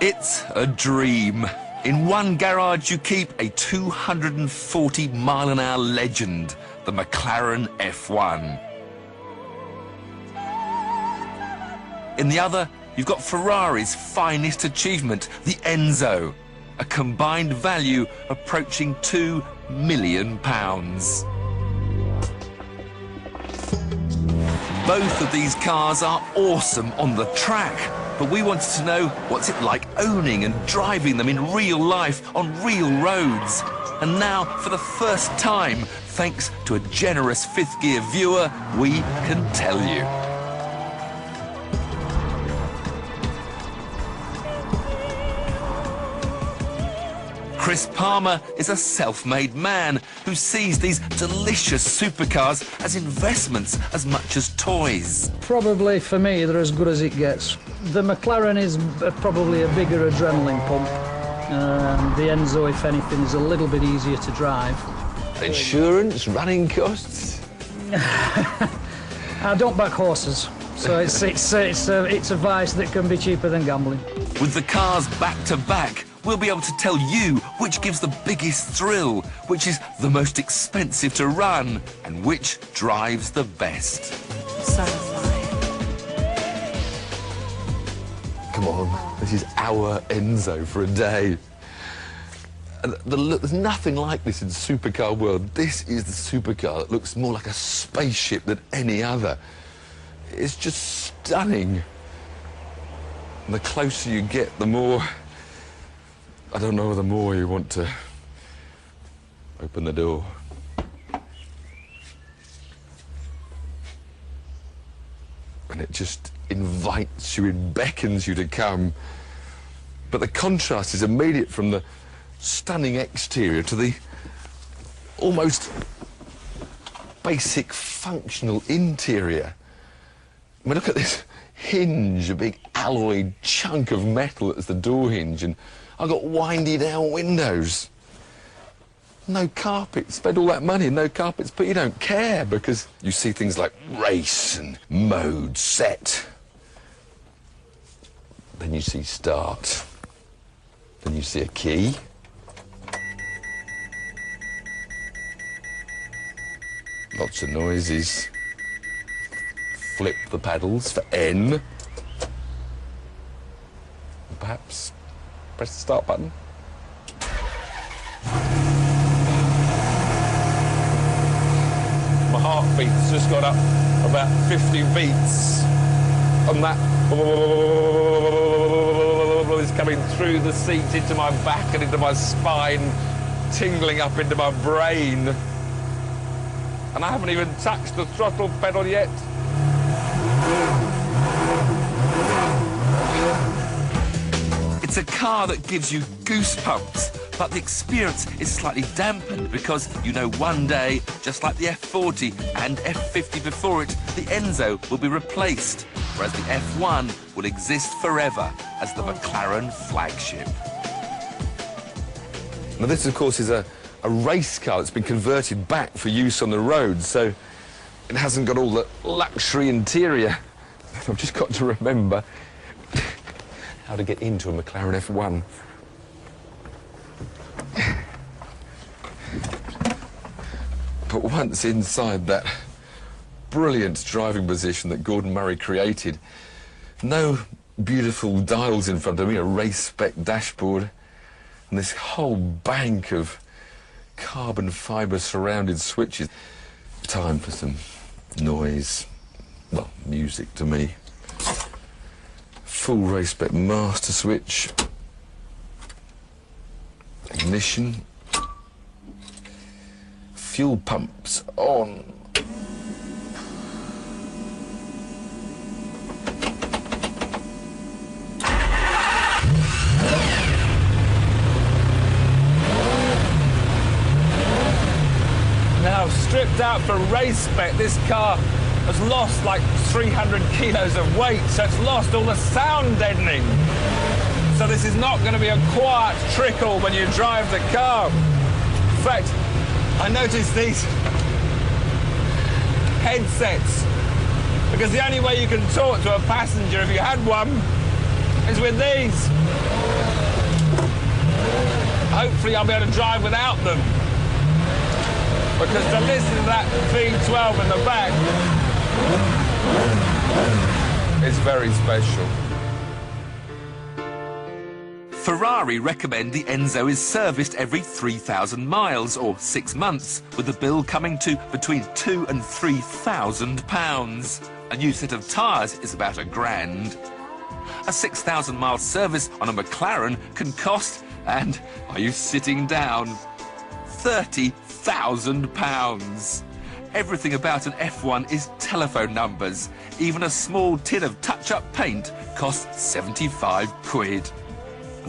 It's a dream. In one garage you keep a 240-mile-an-hour legend, the McLaren F1. In the other, you've got Ferrari's finest achievement, the ENZO, a combined value approaching £2 million. Both of these cars are awesome on the track, but we wanted to know what's it like owning and driving them in real life on real roads. And now, for the first time, thanks to a generous fifth gear viewer, we can tell you. Chris Palmer is a self-made man who sees these delicious supercars as investments as much as toys. Probably, for me, they're as good as it gets. The McLaren is probably a bigger adrenaline pump. The ENZO, if anything, is a little bit easier to drive. Insurance, running costs? I don't back horses, so it's a vice that can be cheaper than gambling. With the cars back to back, we'll be able to tell you which gives the biggest thrill, which is the most expensive to run, and which drives the best. Come on, this is our ENZO for a day. There's nothing like this in the supercar world. This is the supercar that looks more like a spaceship than any other. It's just stunning. And the closer you get, the more... I don't know, the more you want to open the door. And it just invites you, it beckons you to come. But the contrast is immediate from the stunning exterior to the almost basic functional interior. I mean, look at this hinge, a big alloy chunk of metal that's the door hinge, and I've got windy down windows. No carpets. Spend all that money, no carpets, but you don't care because you see things like race and mode, set. Then you see start. Then you see a key. Lots of noises. Flip the paddles for N. Perhaps press the start button. My heartbeat's just got up about 50 beats. And that is coming through the seat into my back and into my spine, tingling up into my brain. And I haven't even touched the throttle pedal yet. It's a car that gives you goosebumps, but the experience is slightly dampened because you know one day, just like the F40 and F50 before it, the ENZO will be replaced, whereas the F1 will exist forever as the McLaren flagship. Now this, of course, is a race car that's been converted back for use on the road, so it hasn't got all the luxury interior. I've just got to remember how to get into a McLaren F1. But once inside that brilliant driving position that Gordon Murray created, no beautiful dials in front of me, a race-spec dashboard, and this whole bank of carbon fibre surrounded switches. Time for some noise. Well, music to me. Full race-spec master switch. Ignition. Fuel pumps on. Now, stripped out for race spec, this car has lost like 300 kilos of weight, so it's lost all the sound deadening. So this is not going to be a quiet trickle when you drive the car. In fact, I noticed these headsets, because the only way you can talk to a passenger if you had one is with these. hopefully I'll be able to drive without them. Because to listen to that V12 in the back is very special. Ferrari recommend the ENZO is serviced every 3,000 miles or 6 months, with the bill coming to between £2,000 and £3,000. A new set of tyres is about £1,000. A 6,000-mile service on a McLaren can cost, and are you sitting down, £30,000. Everything about an F1 is telephone numbers. Even a small tin of touch-up paint costs 75 quid.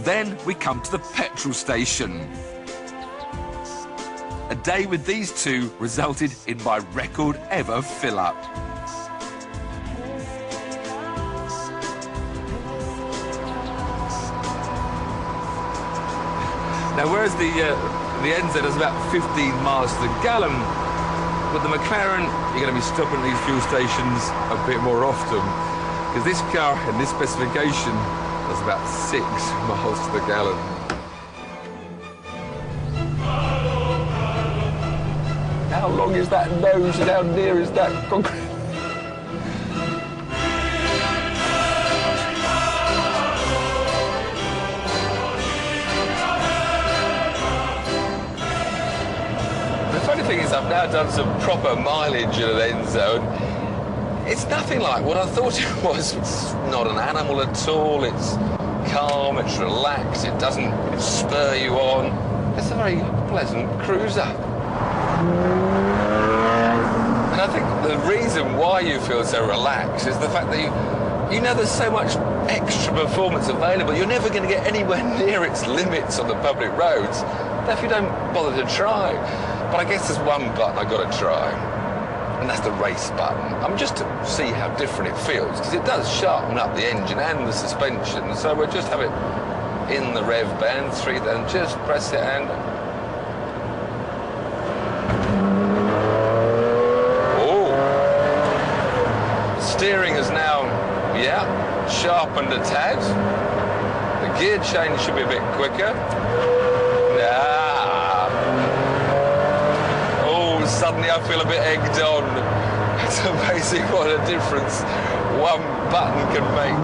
Then we come to the petrol station. A day with these two resulted in my record ever fill-up. Now, whereas the ENZO does about 15 miles to the gallon, with the McLaren, you're going to be stopping at these fuel stations a bit more often, because this car in this specification does about 6 miles to the gallon. How long is that nose and how near is that concrete? The funny thing is I've now done some proper mileage in an ENZO, and it's nothing like what I thought it was. It's not an animal at all. It's calm, it's relaxed, it doesn't spur you on. It's a very pleasant cruiser. And I think the reason why you feel so relaxed is the fact that you know there's so much extra performance available. You're never going to get anywhere near its limits on the public roads if you don't bother to try. But I guess there's one button I've got to try, and that's the race button. Just to see how different it feels, because it does sharpen up the engine and the suspension. So we'll just have it in the rev band, 3, then just press it and... Oh! Steering is now, yeah, sharpened a tad. The gear change should be a bit quicker. Suddenly I feel a bit egged on. It's amazing what a difference one button can make.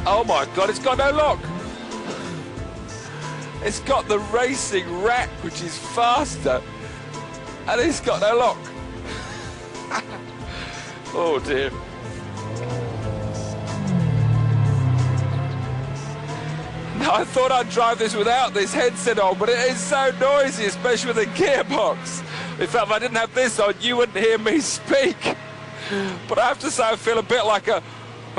Oh my God, it's got no lock. It's got the racing rack, which is faster, and it's got no lock. Oh dear. I thought I'd drive this without this headset on, but it is so noisy, especially with the gearbox. In fact, if I didn't have this on, you wouldn't hear me speak. But I have to say, I feel a bit like a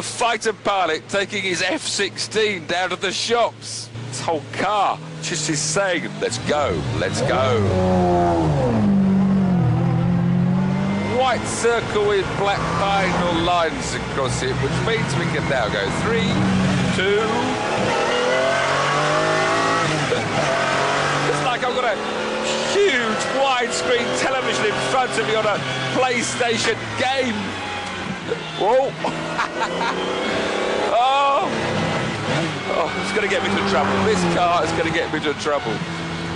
fighter pilot taking his F-16 down to the shops. This whole car just is saying, let's go, let's go. White circle with black diagonal lines across it, which means we can now go 3, 2... I've got a huge widescreen television in front of me on a PlayStation game. Whoa! Oh, it's going to get me into trouble. This car is going to get me into trouble.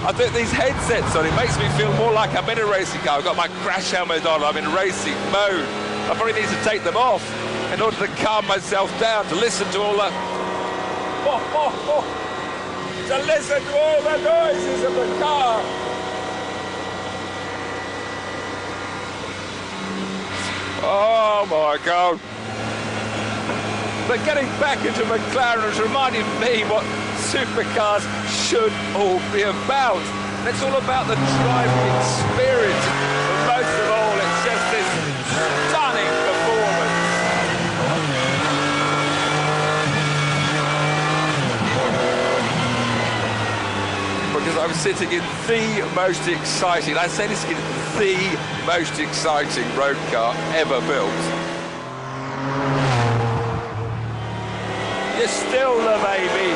I think these headsets on, it makes me feel more like I'm in a racing car. I've got my crash helmet on, I'm in racing mode. I probably need to take them off in order to calm myself down, to listen to all the... to listen to all the noises of the car. Oh my God. But getting back into McLaren has reminded me what supercars should all be about. And it's all about the driving experience. But most of all, it's just this stunning performance. Because I'm sitting in the most exciting, I say this in the most exciting road car ever built. You're still the baby.